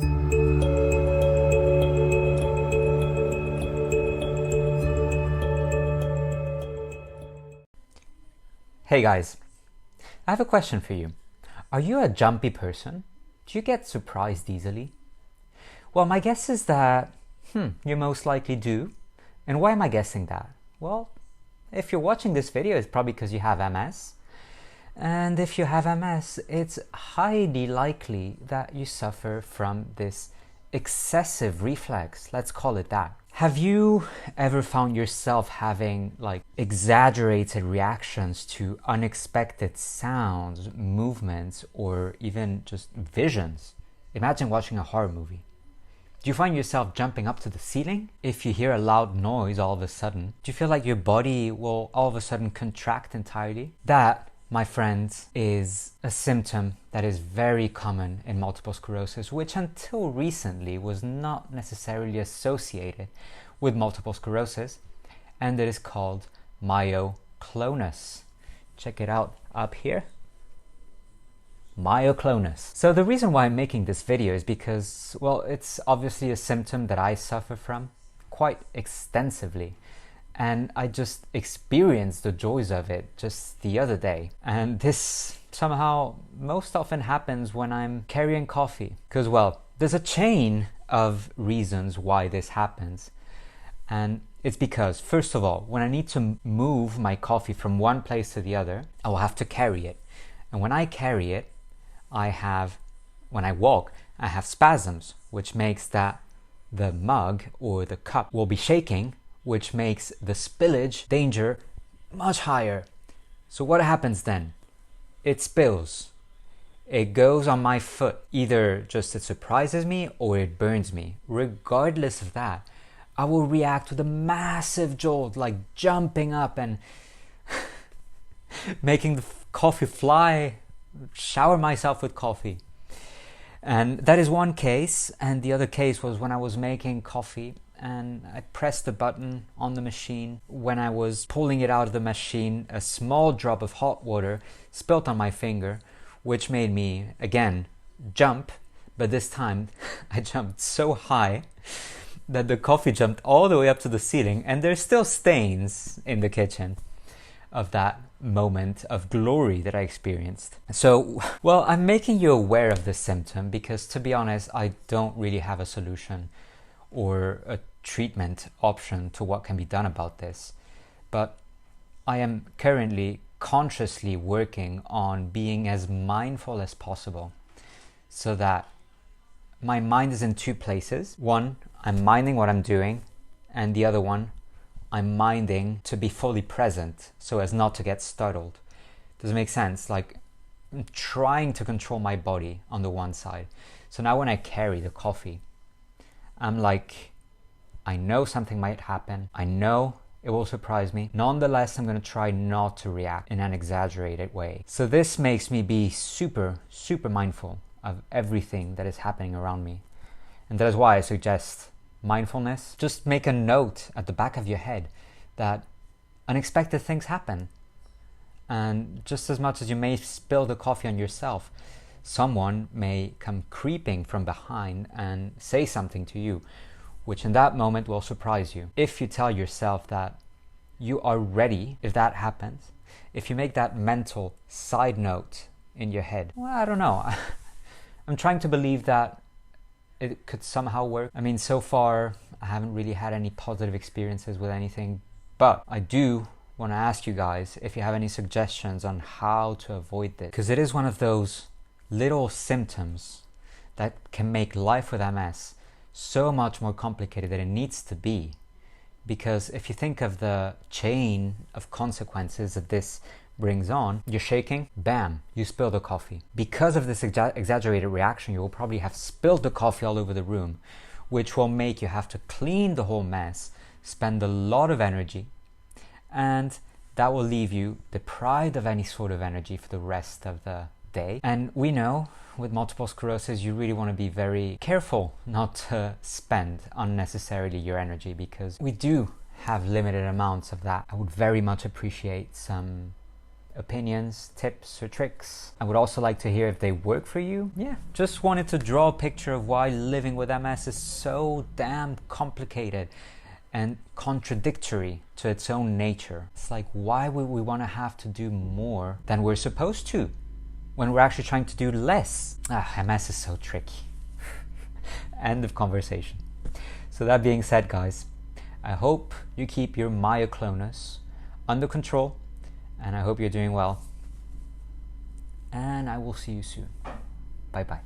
Hey guys, I have a question for you. Are you a jumpy person? Do you get surprised easily? Well, my guess is that, you most likely do. And why am I guessing that? Well, if you're watching this video, it's probably because you have MS. And if you have MS, it's highly likely that you suffer from this excessive reflex, let's call it that. Have you ever found yourself having exaggerated reactions to unexpected sounds, movements, or even just visions? Imagine watching a horror movie. Do you find yourself jumping up to the ceiling? If you hear a loud noise all of a sudden, do you feel like your body will all of a sudden contract entirely? That, my friends, is a symptom that is very common in multiple sclerosis, which until recently was not necessarily associated with multiple sclerosis, and it is called myoclonus. Check it out up here. Myoclonus. So the reason why I'm making this video is because, well, it's obviously a symptom that I suffer from quite extensively. And I just experienced the joys of it just the other day. And this somehow most often happens when I'm carrying coffee. Because, well, there's a chain of reasons why this happens. And it's because, first of all, when I need to move my coffee from one place to the other, I will have to carry it. And when I carry it, when I walk, I have spasms, which makes that the mug or the cup will be shaking, which makes the spillage danger much higher. So what happens then? It spills. It goes on my foot. Either just it surprises me or it burns me. Regardless of that, I will react with a massive jolt, like jumping up and making the coffee fly, shower myself with coffee. And that is one case. And the other case was when I was making coffee and I pressed the button on the machine. When I was pulling it out of the machine, a small drop of hot water spilt on my finger, which made me, again, jump. But this time, I jumped so high that the coffee jumped all the way up to the ceiling, and there's still stains in the kitchen of that moment of glory that I experienced. So, well, I'm making you aware of this symptom because, to be honest, I don't really have a solution or a treatment option to what can be done about this. But I am currently consciously working on being as mindful as possible so that my mind is in two places. One, I'm minding what I'm doing, and the other one, I'm minding to be fully present so as not to get startled. Does it make sense? Like, I'm trying to control my body on the one side. So now when I carry the coffee, I'm like, I know something might happen. I know it will surprise me. Nonetheless, I'm going to try not to react in an exaggerated way. So this makes me be super, super mindful of everything that is happening around me. And that is why I suggest mindfulness. Just make a note at the back of your head that unexpected things happen. And just as much as you may spill the coffee on yourself, someone may come creeping from behind and say something to you, which in that moment will surprise you. If you tell yourself that you are ready if that happens, if you make that mental side note in your head, well, I don't know. I'm trying to believe that it could somehow work. I mean, so far, I haven't really had any positive experiences with anything, but I do want to ask you guys if you have any suggestions on how to avoid this, because it is one of those little symptoms that can make life with MS so much more complicated than it needs to be. Because if you think of the chain of consequences that this brings on, you're shaking, bam, you spill the coffee. Because of this exaggerated reaction, you will probably have spilled the coffee all over the room, which will make you have to clean the whole mess, spend a lot of energy, and that will leave you deprived of any sort of energy for the rest of the day. And we know with multiple sclerosis, you really want to be very careful not to spend unnecessarily your energy, because we do have limited amounts of that. I would very much appreciate some opinions, tips or tricks. I would also like to hear if they work for you. Yeah, just wanted to draw a picture of why living with MS is so damn complicated and contradictory to its own nature. It's like, why would we want to have to do more than we're supposed to when we're actually trying to do less? MS is so tricky. End of conversation. So that being said, guys, I hope you keep your myoclonus under control, and I hope you're doing well. And I will see you soon. Bye bye.